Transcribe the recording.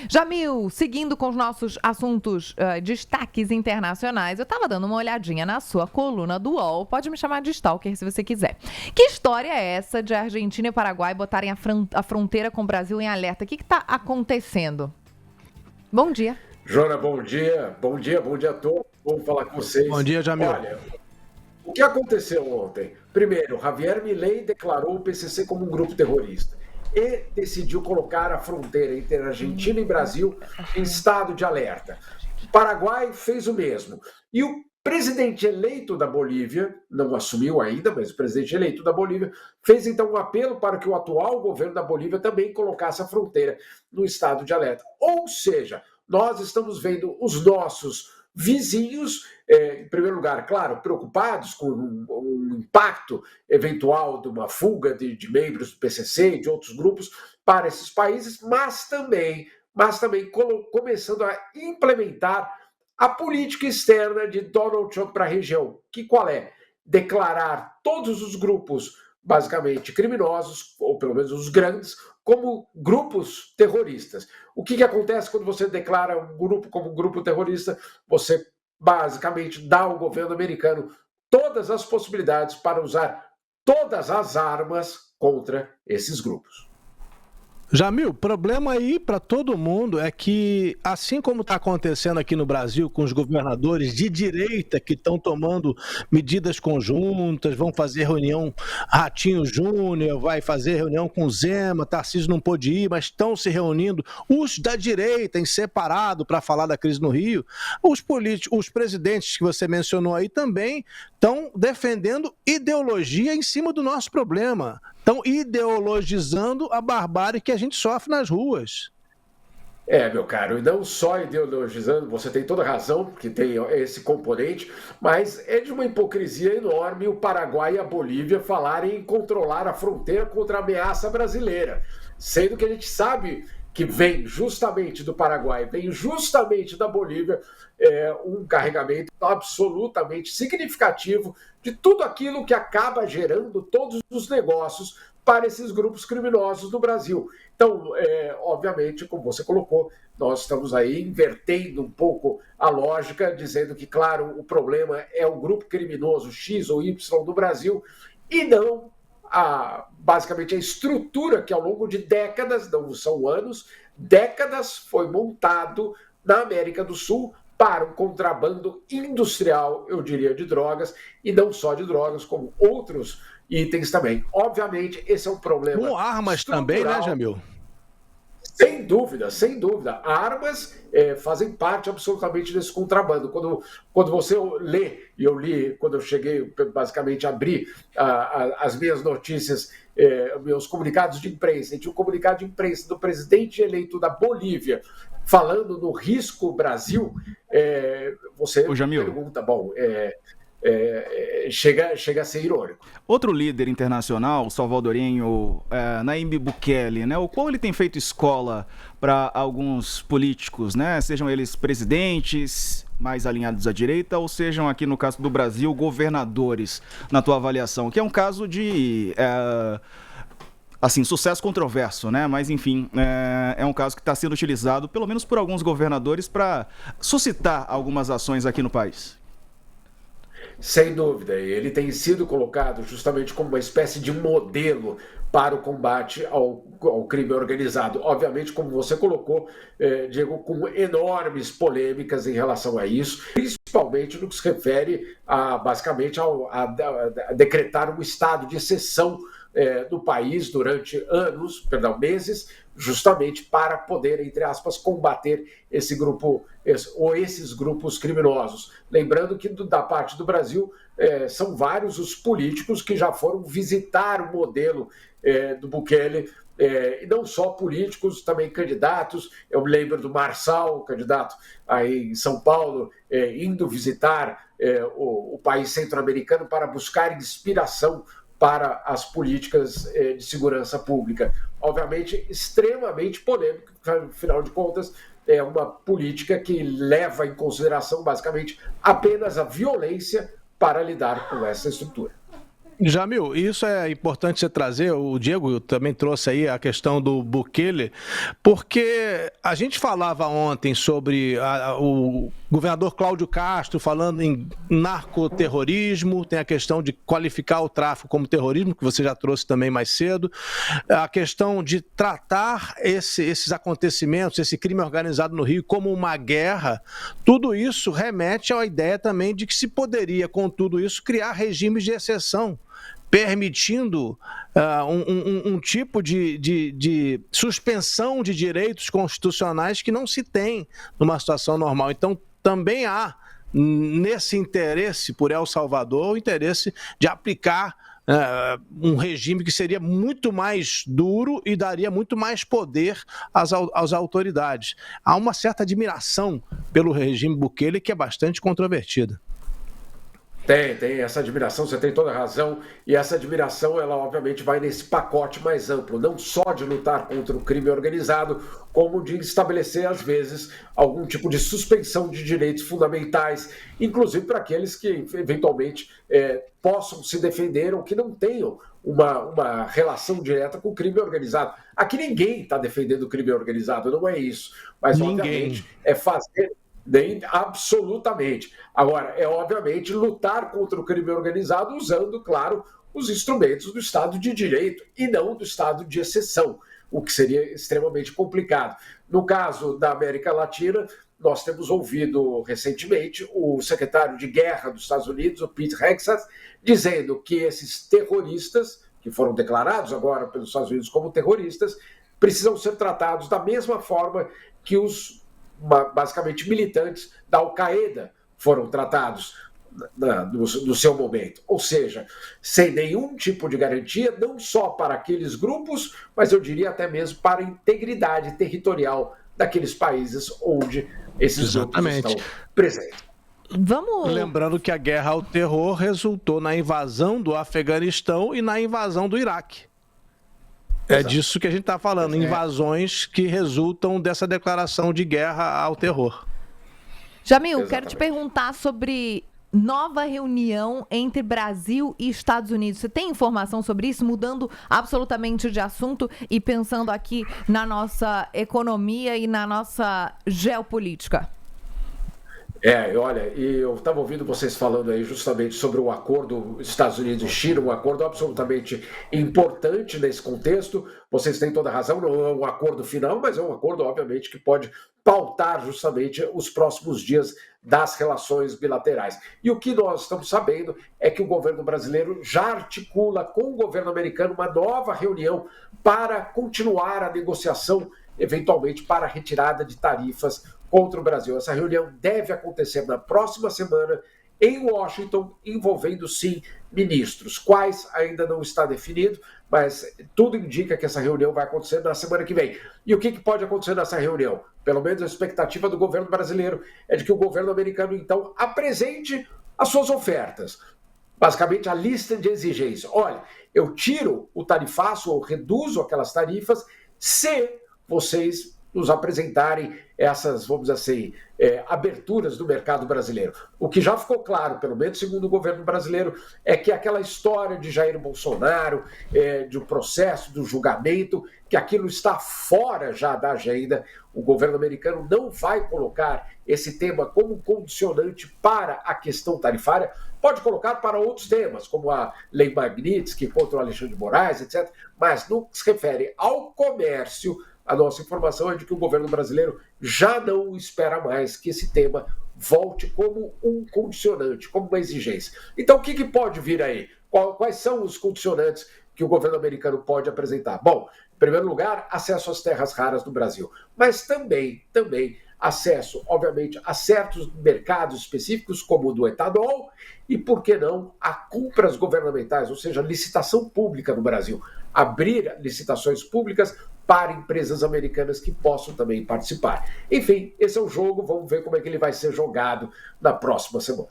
Jamil, seguindo com os nossos assuntos, destaques internacionais, eu estava dando uma olhadinha na sua coluna do UOL, pode me chamar de stalker se você quiser. Que história é essa de Argentina e Paraguai botarem a fronteira com o Brasil em alerta? O que está acontecendo? Bom dia. Jona, bom dia a todos, vamos falar com vocês. Bom dia, Jamil. Olha, o que aconteceu ontem? Primeiro, Javier Milei declarou o PCC como um grupo terrorista e decidiu colocar a fronteira entre Argentina e Brasil em estado de alerta. O Paraguai fez o mesmo. E o presidente eleito da Bolívia, não assumiu ainda, mas o presidente eleito da Bolívia, fez então um apelo para que o atual governo da Bolívia também colocasse a fronteira no estado de alerta. Ou seja, nós estamos vendo os nossos vizinhos, em primeiro lugar, claro, preocupados com o impacto eventual de uma fuga de membros do PCC e de outros grupos para esses países, mas também começando a implementar a política externa de Donald Trump para a região, que qual é? Declarar todos os grupos basicamente criminosos, ou pelo menos os grandes, como grupos terroristas. O que acontece quando você declara um grupo como um grupo terrorista? Você basicamente dá ao governo americano todas as possibilidades para usar todas as armas contra esses grupos. Jamil, o problema aí para todo mundo é que, assim como está acontecendo aqui no Brasil com os governadores de direita que estão tomando medidas conjuntas, vão fazer reunião, Ratinho Júnior vai fazer reunião com Zema, Tarcísio não pôde ir, mas estão se reunindo, os da direita em separado para falar da crise no Rio, os presidentes que você mencionou aí também estão defendendo ideologia em cima do nosso problema. Estão ideologizando a barbárie que a gente sofre nas ruas. Meu caro, e não só ideologizando, você tem toda razão, que tem esse componente, mas é de uma hipocrisia enorme o Paraguai e a Bolívia falarem em controlar a fronteira contra a ameaça brasileira, sendo que a gente sabe que vem justamente do Paraguai, vem justamente da Bolívia, um carregamento absolutamente significativo de tudo aquilo que acaba gerando todos os negócios para esses grupos criminosos no Brasil. Então, obviamente, como você colocou, nós estamos aí invertendo um pouco a lógica, dizendo que, claro, o problema é o grupo criminoso X ou Y do Brasil e não basicamente a estrutura que ao longo de décadas, não são anos, décadas foi montado na América do Sul para o contrabando industrial, eu diria, de drogas, e não só de drogas, como outros itens também. Obviamente, esse é um problema com armas também, né, Jamil? Sem dúvida, sem dúvida. Armas fazem parte absolutamente desse contrabando. Quando você lê, e eu li quando eu cheguei, basicamente abri as minhas notícias, meus comunicados de imprensa, e tinha um comunicado de imprensa do presidente eleito da Bolívia falando no risco Brasil, você pergunta, bom, chega a ser irônico. Outro líder internacional, o salvadorenho Nayib Bukele, né, o qual ele tem feito escola para alguns políticos, né, sejam eles presidentes mais alinhados à direita ou sejam, aqui no caso do Brasil, governadores, na tua avaliação, que é um caso de assim, sucesso controverso, né? Mas, enfim, é um caso que está sendo utilizado, pelo menos por alguns governadores, para suscitar algumas ações aqui no país. Sem dúvida, ele tem sido colocado justamente como uma espécie de modelo para o combate ao crime organizado. Obviamente, como você colocou, Diego, com enormes polêmicas em relação a isso, principalmente no que se refere basicamente a decretar um estado de exceção do país durante meses, justamente para poder, entre aspas, combater esse grupo ou esses grupos criminosos. Lembrando que da parte do Brasil são vários os políticos que já foram visitar o modelo do Bukele, e não só políticos, também candidatos. Eu me lembro do Marçal, candidato aí em São Paulo, indo visitar o país centro-americano para buscar inspiração para as políticas de segurança pública. Obviamente, extremamente polêmico, afinal de contas, é uma política que leva em consideração, basicamente, apenas a violência para lidar com essa estrutura. Jamil, isso é importante você trazer, o Diego também trouxe aí a questão do Bukele, porque a gente falava ontem sobre o governador Cláudio Castro falando em narcoterrorismo, tem a questão de qualificar o tráfico como terrorismo, que você já trouxe também mais cedo, a questão de tratar esses acontecimentos, esse crime organizado no Rio como uma guerra, tudo isso remete à ideia também de que se poderia, com tudo isso, criar regimes de exceção, permitindo um tipo de suspensão de direitos constitucionais que não se tem numa situação normal. Então, também há, nesse interesse por El Salvador, o interesse de aplicar um regime que seria muito mais duro e daria muito mais poder às autoridades. Há uma certa admiração pelo regime Bukele que é bastante controvertida. Tem essa admiração, você tem toda a razão, e essa admiração, ela obviamente vai nesse pacote mais amplo, não só de lutar contra o crime organizado, como de estabelecer, às vezes, algum tipo de suspensão de direitos fundamentais, inclusive para aqueles que, eventualmente, possam se defender ou que não tenham uma relação direta com o crime organizado. Aqui ninguém está defendendo o crime organizado, não é isso, mas, obviamente, é fazer... Absolutamente. Agora, é obviamente lutar contra o crime organizado usando, claro, os instrumentos do Estado de Direito e não do Estado de exceção, o que seria extremamente complicado. No caso da América Latina, nós temos ouvido recentemente o secretário de Guerra dos Estados Unidos, o Pete Hegseth, dizendo que esses terroristas, que foram declarados agora pelos Estados Unidos como terroristas, precisam ser tratados da mesma forma que os basicamente militantes da Al-Qaeda foram tratados no seu momento. Ou seja, sem nenhum tipo de garantia, não só para aqueles grupos, mas eu diria até mesmo para a integridade territorial daqueles países onde esses grupos estão presentes. Lembrando que a guerra ao terror resultou na invasão do Afeganistão e na invasão do Iraque. É disso que a gente está falando, invasões que resultam dessa declaração de guerra ao terror. Jamil, quero te perguntar sobre nova reunião entre Brasil e Estados Unidos. Você tem informação sobre isso? Mudando absolutamente de assunto e pensando aqui na nossa economia e na nossa geopolítica. Olha, eu estava ouvindo vocês falando aí justamente sobre o acordo Estados Unidos e China, um acordo absolutamente importante nesse contexto. Vocês têm toda a razão, não é um acordo final, mas é um acordo, obviamente, que pode pautar justamente os próximos dias das relações bilaterais. E o que nós estamos sabendo é que o governo brasileiro já articula com o governo americano uma nova reunião para continuar a negociação, eventualmente para a retirada de tarifas contra o Brasil. Essa reunião deve acontecer na próxima semana em Washington, envolvendo, sim, ministros. Quais ainda não está definido, mas tudo indica que essa reunião vai acontecer na semana que vem. E o que pode acontecer nessa reunião? Pelo menos a expectativa do governo brasileiro é de que o governo americano, então, apresente as suas ofertas. Basicamente, a lista de exigências. Olha, eu tiro o tarifaço ou reduzo aquelas tarifas se vocês nos apresentarem essas, vamos dizer assim, aberturas do mercado brasileiro. O que já ficou claro, pelo menos segundo o governo brasileiro, é que aquela história de Jair Bolsonaro, de um processo, do julgamento, que aquilo está fora já da agenda. O governo americano não vai colocar esse tema como condicionante para a questão tarifária, pode colocar para outros temas, como a Lei Magnitsky contra o Alexandre de Moraes, etc., mas no que se refere ao comércio, a nossa informação é de que o governo brasileiro já não espera mais que esse tema volte como um condicionante, como uma exigência. Então, o que pode vir aí? Quais são os condicionantes que o governo americano pode apresentar? Bom, em primeiro lugar, acesso às terras raras do Brasil, mas também acesso, obviamente, a certos mercados específicos, como o do etanol, e, por que não, a compras governamentais, ou seja, licitação pública no Brasil. Abrir licitações públicas para empresas americanas que possam também participar. Enfim, esse é o jogo, vamos ver como é que ele vai ser jogado na próxima semana.